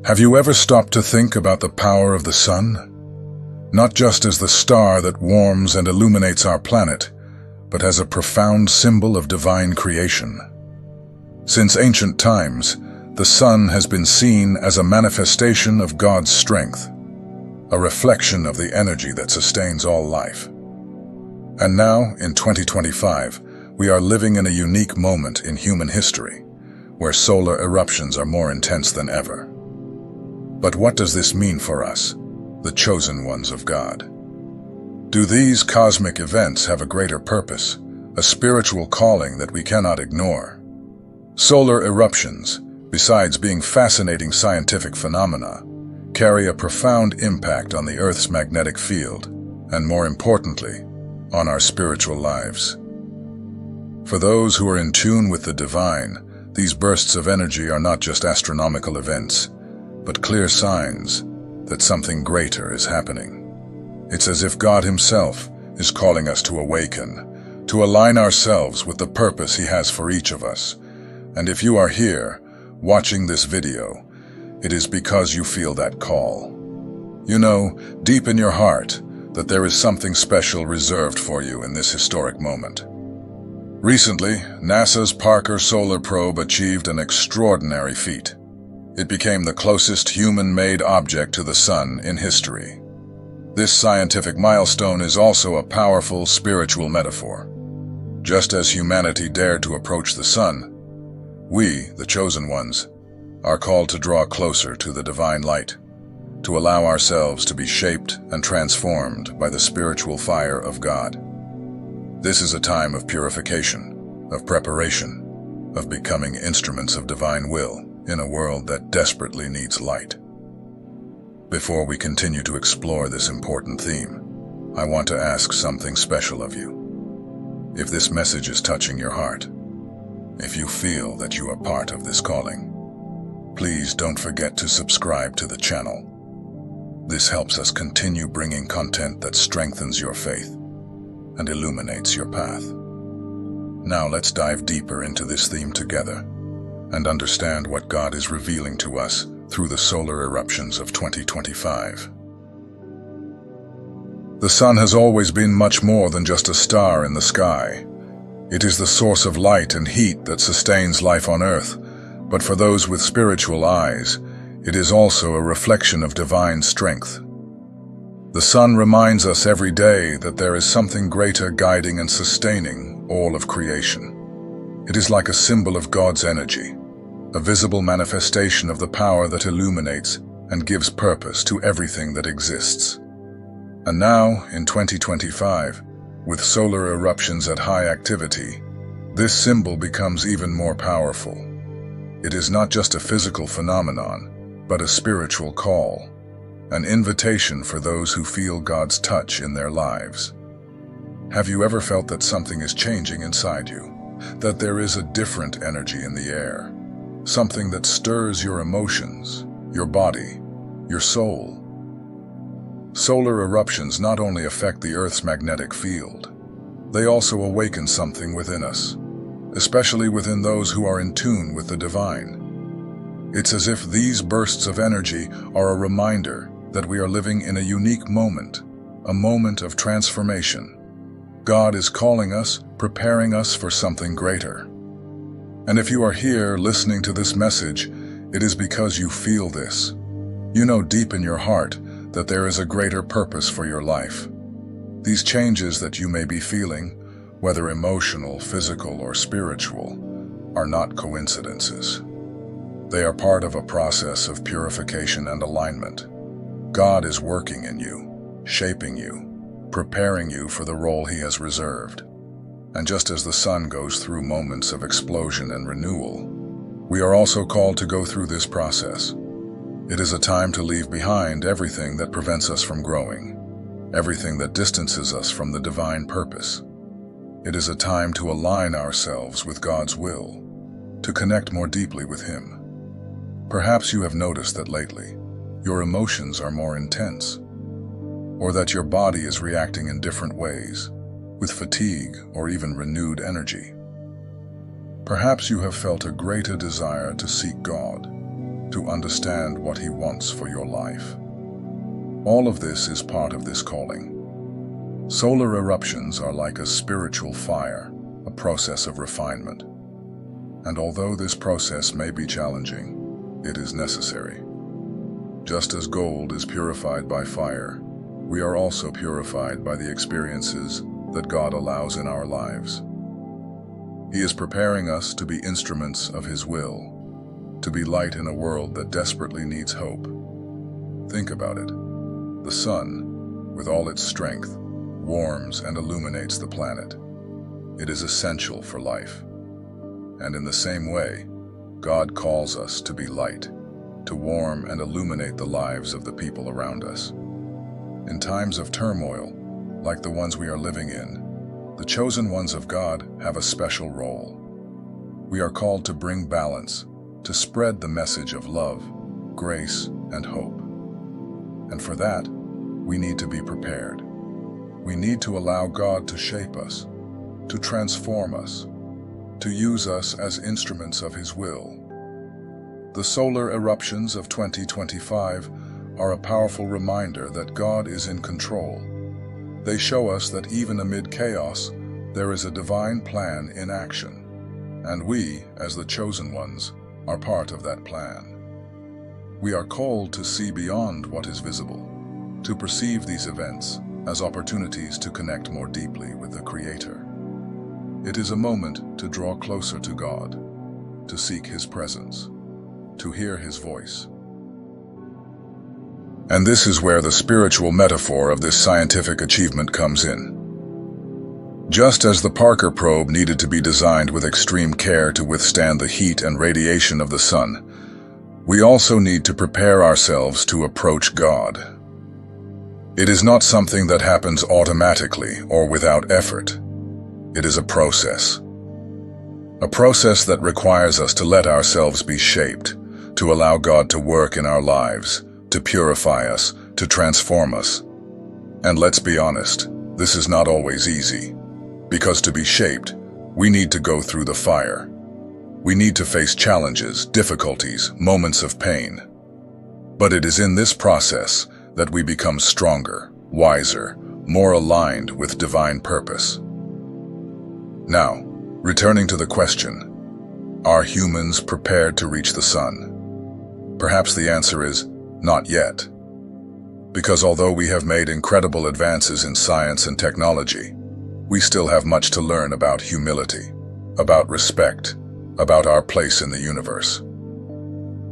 Have you ever stopped to think about the power of the sun? Not just as the star that warms and illuminates our planet, but as a profound symbol of divine creation. Since ancient times, the sun has been seen as a manifestation of God's strength, a reflection of the energy that sustains all life. And now, in 2025, we are living in a unique moment in human history, where solar eruptions are more intense than ever. But what does this mean for us, the chosen ones of God? Do these cosmic events have a greater purpose, a spiritual calling that we cannot ignore? Solar eruptions, besides being fascinating scientific phenomena, carry a profound impact on the Earth's magnetic field, and more importantly, on our spiritual lives. For those who are in tune with the divine, these bursts of energy are not just astronomical events, but clear signs that something greater is happening. It's as if God Himself is calling us to awaken, to align ourselves with the purpose He has for each of us. And if you are here, watching this video, it is because you feel that call. You know, deep in your heart, that there is something special reserved for you in this historic moment. Recently, NASA's Parker Solar Probe achieved an extraordinary feat. It became the closest human-made object to the sun in history. This scientific milestone is also a powerful spiritual metaphor. Just as humanity dared to approach the sun, we, the chosen ones, are called to draw closer to the divine light, to allow ourselves to be shaped and transformed by the spiritual fire of God. This is a time of purification, of preparation, of becoming instruments of divine will in a world that desperately needs light. Before we continue to explore this important theme, I want to ask something special of you. If this message is touching your heart, if you feel that you are part of this calling, please don't forget to subscribe to the channel. This helps us continue bringing content that strengthens your faith and illuminates your path. Now let's dive deeper into this theme together and understand what God is revealing to us through the solar eruptions of 2025. The sun has always been much more than just a star in the sky. It is the source of light and heat that sustains life on Earth, but for those with spiritual eyes, it is also a reflection of divine strength. The sun reminds us every day that there is something greater guiding and sustaining all of creation. It is like a symbol of God's energy, a visible manifestation of the power that illuminates and gives purpose to everything that exists. And now, in 2025, with solar eruptions at high activity, this symbol becomes even more powerful. It is not just a physical phenomenon, but a spiritual call, an invitation for those who feel God's touch in their lives. Have you ever felt that something is changing inside you, that there is a different energy in the air? Something that stirs your emotions, your body, your soul. Solar eruptions not only affect the Earth's magnetic field, they also awaken something within us, especially within those who are in tune with the divine. It's as if these bursts of energy are a reminder that we are living in a unique moment, a moment of transformation. God is calling us, preparing us for something greater. And if you are here listening to this message, it is because you feel this. You know deep in your heart that there is a greater purpose for your life. These changes that you may be feeling, whether emotional, physical, or spiritual, are not coincidences. They are part of a process of purification and alignment. God is working in you, shaping you, preparing you for the role He has reserved. And just as the sun goes through moments of explosion and renewal, we are also called to go through this process. It is a time to leave behind everything that prevents us from growing, everything that distances us from the divine purpose. It is a time to align ourselves with God's will, to connect more deeply with Him. Perhaps you have noticed that lately, your emotions are more intense, or that your body is reacting in different ways, with fatigue or even renewed energy. Perhaps you have felt a greater desire to seek God, to understand what He wants for your life. All of this is part of this calling. Solar eruptions are like a spiritual fire, a process of refinement. And although this process may be challenging, it is necessary. Just as gold is purified by fire, we are also purified by the experiences that God allows in our lives. He is preparing us to be instruments of His will, to be light in a world that desperately needs hope. Think about it. The sun, with all its strength, warms and illuminates the planet. It is essential for life. And in the same way, God calls us to be light, to warm and illuminate the lives of the people around us. In times of turmoil, like the ones we are living in, the chosen ones of God have a special role. We are called to bring balance, to spread the message of love, grace, and hope. And for that, we need to be prepared. We need to allow God to shape us, to transform us, to use us as instruments of His will. The solar eruptions of 2025 are a powerful reminder that God is in control. They show us that even amid chaos, there is a divine plan in action, and we, as the chosen ones, are part of that plan. We are called to see beyond what is visible, to perceive these events as opportunities to connect more deeply with the Creator. It is a moment to draw closer to God, to seek His presence, to hear His voice. And this is where the spiritual metaphor of this scientific achievement comes in. Just as the Parker probe needed to be designed with extreme care to withstand the heat and radiation of the sun, we also need to prepare ourselves to approach God. It is not something that happens automatically or without effort. It is a process that requires us to let ourselves be shaped, to allow God to work in our lives, to purify us, to transform us. And let's be honest, this is not always easy, because to be shaped, we need to go through the fire. We need to face challenges, difficulties, moments of pain. But it is in this process that we become stronger, wiser, more aligned with divine purpose. Now, returning to the question, are humans prepared to reach the sun? Perhaps the answer is not yet. Because although we have made incredible advances in science and technology, we still have much to learn about humility, about respect, about our place in the universe.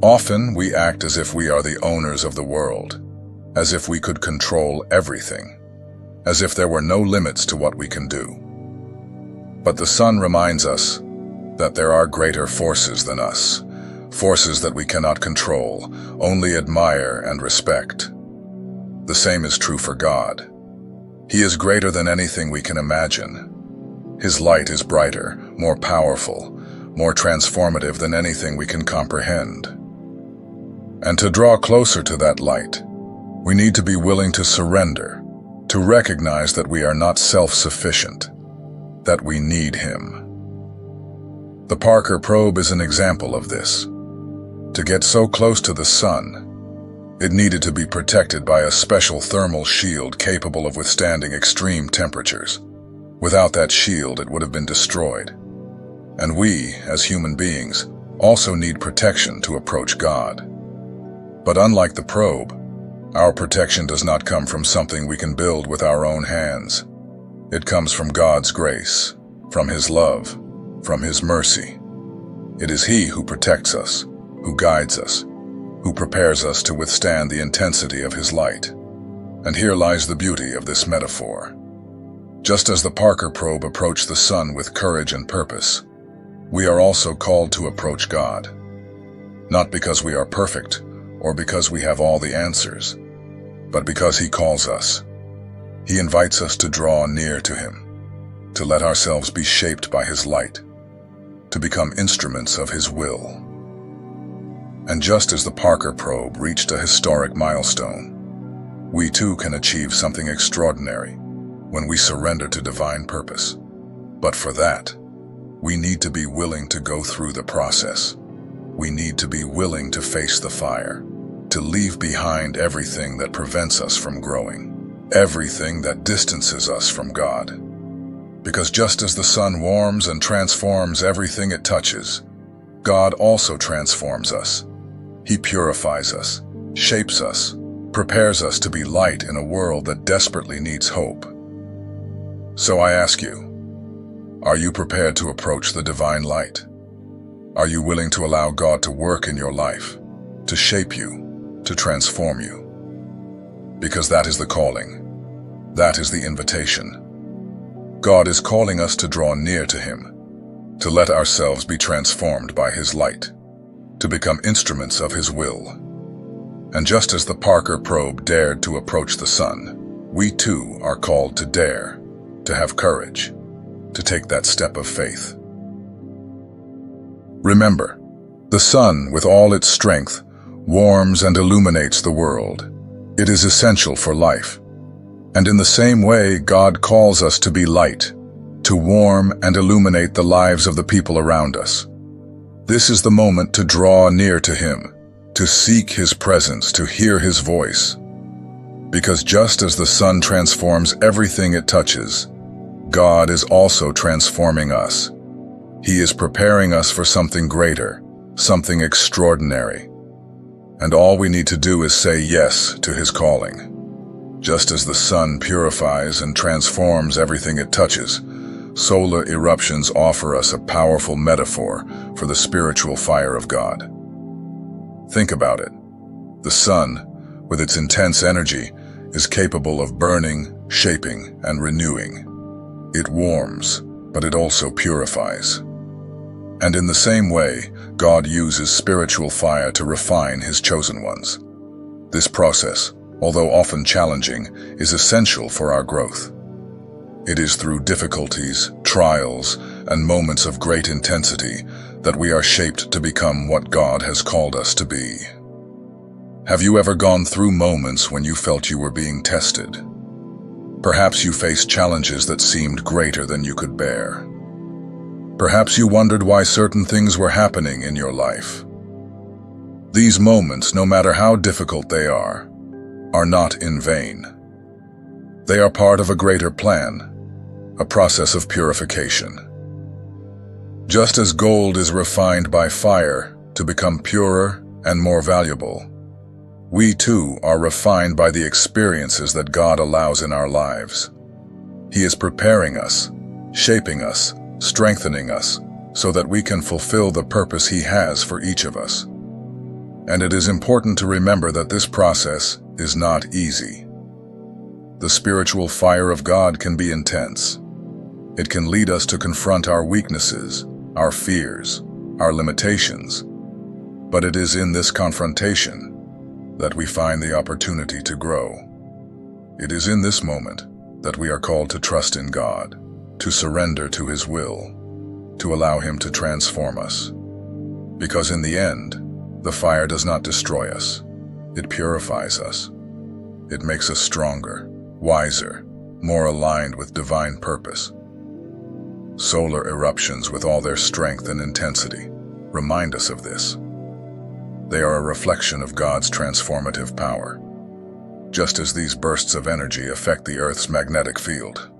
Often we act as if we are the owners of the world, as if we could control everything, as if there were no limits to what we can do. But the sun reminds us that there are greater forces than us, forces that we cannot control, only admire and respect. The same is true for God. He is greater than anything we can imagine. His light is brighter, more powerful, more transformative than anything we can comprehend. And to draw closer to that light, we need to be willing to surrender, to recognize that we are not self-sufficient, that we need Him. The Parker probe is an example of this. To get so close to the sun, it needed to be protected by a special thermal shield capable of withstanding extreme temperatures. Without that shield, it would have been destroyed. And we, as human beings, also need protection to approach God. But unlike the probe, our protection does not come from something we can build with our own hands. It comes from God's grace, from His love, from His mercy. It is He who protects us, who guides us, who prepares us to withstand the intensity of His light. And here lies the beauty of this metaphor. Just as the Parker probe approached the sun with courage and purpose, we are also called to approach God. Not because we are perfect, or because we have all the answers, but because He calls us. He invites us to draw near to Him, to let ourselves be shaped by His light, to become instruments of His will. And just as the Parker probe reached a historic milestone, we too can achieve something extraordinary when we surrender to divine purpose. But for that, we need to be willing to go through the process, we need to be willing to face the fire, to leave behind everything that prevents us from growing, everything that distances us from God. Because just as the sun warms and transforms everything it touches, God also transforms us. He purifies us, shapes us, prepares us to be light in a world that desperately needs hope. So I ask you, are you prepared to approach the divine light? Are you willing to allow God to work in your life, to shape you, to transform you? Because that is the calling. That is the invitation. God is calling us to draw near to Him, to let ourselves be transformed by His light, to become instruments of His will. And just as the Parker probe dared to approach the sun, we too are called to dare, to have courage, to take that step of faith. Remember, the sun, with all its strength, warms and illuminates the world. It is essential for life. And in the same way, God calls us to be light, to warm and illuminate the lives of the people around us. This is the moment to draw near to Him, to seek His presence, to hear His voice. Because just as the sun transforms everything it touches, God is also transforming us. He is preparing us for something greater, something extraordinary. And all we need to do is say yes to His calling. Just as the sun purifies and transforms everything it touches, solar eruptions offer us a powerful metaphor for the spiritual fire of God. Think about it. The sun, with its intense energy, is capable of burning, shaping, and renewing. It warms, but it also purifies. And in the same way, God uses spiritual fire to refine His chosen ones. This process, although often challenging, is essential for our growth. It is through difficulties, trials, and moments of great intensity that we are shaped to become what God has called us to be. Have you ever gone through moments when you felt you were being tested? Perhaps you faced challenges that seemed greater than you could bear. Perhaps you wondered why certain things were happening in your life. These moments, no matter how difficult they are not in vain. They are part of a greater plan, a process of purification. Just as gold is refined by fire to become purer and more valuable, we too are refined by the experiences that God allows in our lives. He is preparing us, shaping us, strengthening us, so that we can fulfill the purpose He has for each of us. And it is important to remember that this process is not easy. The spiritual fire of God can be intense. It can lead us to confront our weaknesses, our fears, our limitations. But it is in this confrontation that we find the opportunity to grow. It is in this moment that we are called to trust in God, to surrender to His will, to allow Him to transform us. Because in the end, the fire does not destroy us. It purifies us. It makes us stronger, wiser, more aligned with divine purpose. Solar eruptions, with all their strength and intensity, remind us of this. They are a reflection of God's transformative power. Just as these bursts of energy affect the Earth's magnetic field,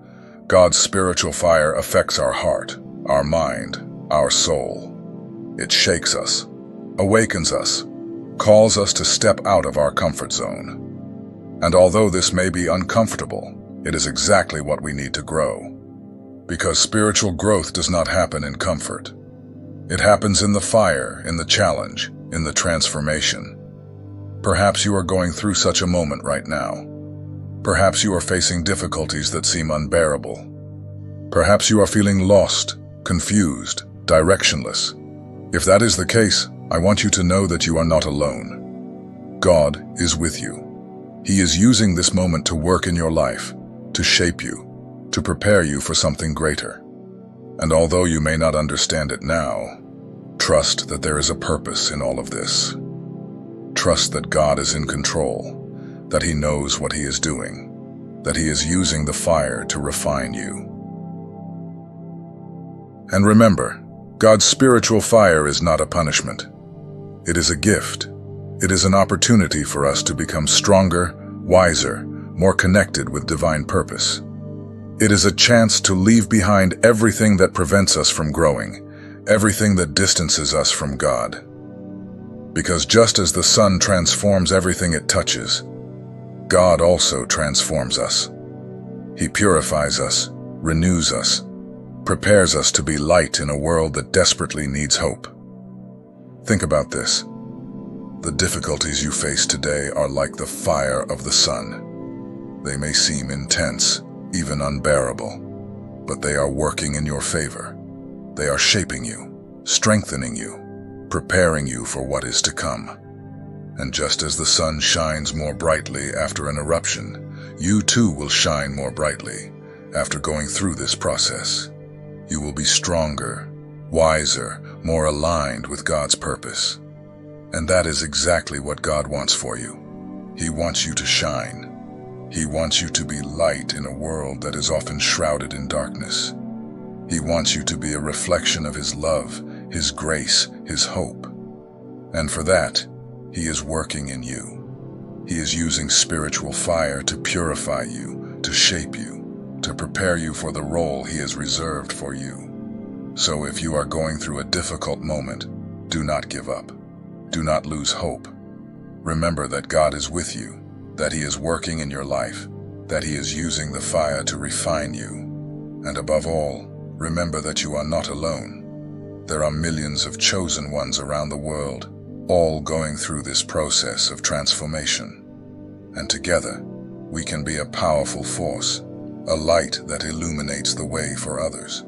God's spiritual fire affects our heart, our mind, our soul. It shakes us, awakens us, calls us to step out of our comfort zone. And although this may be uncomfortable, it is exactly what we need to grow. Because spiritual growth does not happen in comfort. It happens in the fire, in the challenge, in the transformation. Perhaps you are going through such a moment right now. Perhaps you are facing difficulties that seem unbearable. Perhaps you are feeling lost, confused, directionless. If that is the case, I want you to know that you are not alone. God is with you. He is using this moment to work in your life, to shape you, to prepare you for something greater. And although you may not understand it now, trust that there is a purpose in all of this. Trust that God is in control, that He knows what He is doing, that He is using the fire to refine you. And remember, God's spiritual fire is not a punishment. It is a gift. It is an opportunity for us to become stronger, wiser, more connected with divine purpose. It is a chance to leave behind everything that prevents us from growing, everything that distances us from God. Because just as the sun transforms everything it touches, God also transforms us. He purifies us, renews us, prepares us to be light in a world that desperately needs hope. Think about this. The difficulties you face today are like the fire of the sun. They may seem intense, even unbearable, but they are working in your favor. They are shaping you, strengthening you, preparing you for what is to come. And just as the sun shines more brightly after an eruption, you too will shine more brightly after going through this process. You will be stronger, wiser, more aligned with God's purpose. And that is exactly what God wants for you. He wants you to shine. He wants you to be light in a world that is often shrouded in darkness. He wants you to be a reflection of His love, His grace, His hope. And for that, He is working in you. He is using spiritual fire to purify you, to shape you, to prepare you for the role He has reserved for you. So if you are going through a difficult moment, do not give up. Do not lose hope. Remember that God is with you, that He is working in your life, that He is using the fire to refine you. And above all, remember that you are not alone. There are millions of chosen ones around the world, all going through this process of transformation. And together, we can be a powerful force, a light that illuminates the way for others.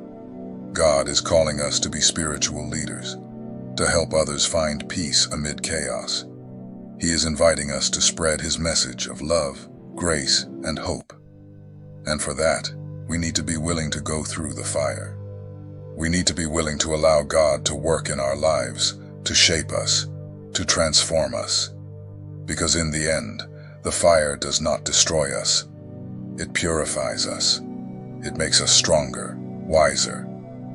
God is calling us to be spiritual leaders, to help others find peace amid chaos. He is inviting us to spread His message of love, grace, and hope. And for that, we need to be willing to go through the fire. We need to be willing to allow God to work in our lives, to shape us, to transform us. Because in the end, the fire does not destroy us. It purifies us. It makes us stronger, wiser,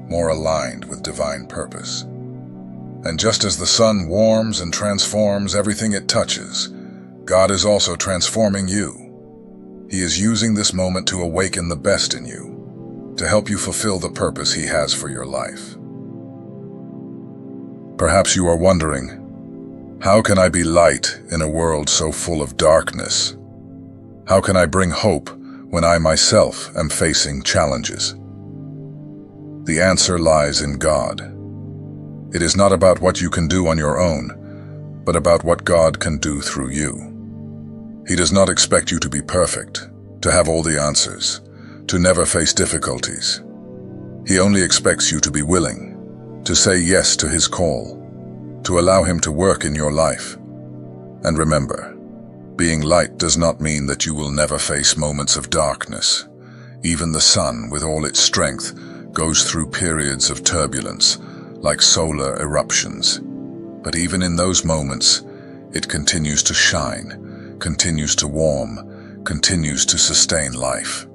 more aligned with divine purpose. And just as the sun warms and transforms everything it touches, God is also transforming you. He is using this moment to awaken the best in you, to help you fulfill the purpose He has for your life. Perhaps you are wondering, how can I be light in a world so full of darkness? How can I bring hope when I myself am facing challenges? The answer lies in God. It is not about what you can do on your own, but about what God can do through you. He does not expect you to be perfect, to have all the answers, to never face difficulties. He only expects you to be willing, to say yes to His call, to allow Him to work in your life. And remember, being light does not mean that you will never face moments of darkness. Even the sun, with all its strength, goes through periods of turbulence, like solar eruptions. But even in those moments, it continues to shine, continues to warm, continues to sustain life.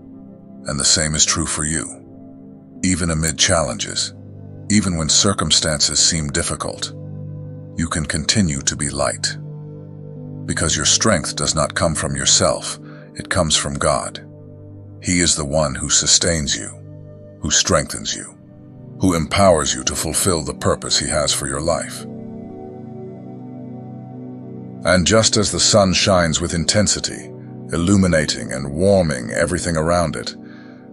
And the same is true for you. Even amid challenges, even when circumstances seem difficult, you can continue to be light. Because your strength does not come from yourself, it comes from God. He is the one who sustains you, who strengthens you, who empowers you to fulfill the purpose He has for your life. And just as the sun shines with intensity, illuminating and warming everything around it,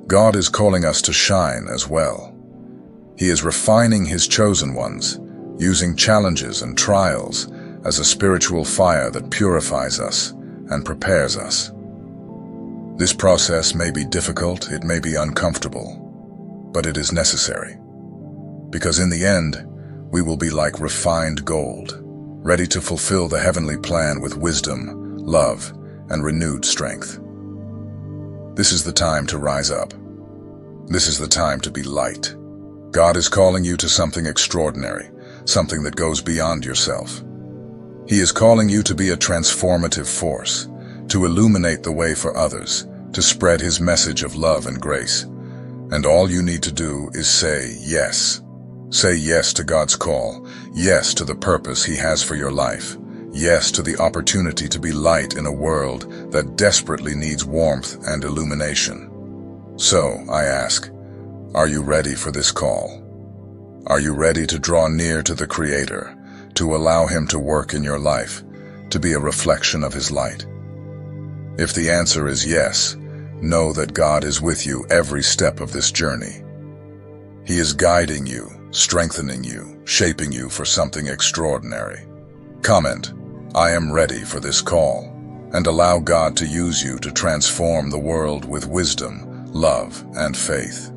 God is calling us to shine as well. He is refining His chosen ones, using challenges and trials as a spiritual fire that purifies us and prepares us. This process may be difficult, it may be uncomfortable, but it is necessary. Because in the end, we will be like refined gold, ready to fulfill the heavenly plan with wisdom, love, and renewed strength. This is the time to rise up. This is the time to be light. God is calling you to something extraordinary, something that goes beyond yourself. He is calling you to be a transformative force, to illuminate the way for others, to spread His message of love and grace. And all you need to do is say yes. Say yes to God's call. Yes to the purpose He has for your life. Yes to the opportunity to be light in a world that desperately needs warmth and illumination. So, I ask, are you ready for this call? Are you ready to draw near to the Creator, to allow Him to work in your life, to be a reflection of His light? If the answer is yes, know that God is with you every step of this journey. He is guiding you, strengthening you, shaping you for something extraordinary. Comment, I am ready for this call, and allow God to use you to transform the world with wisdom, love, and faith.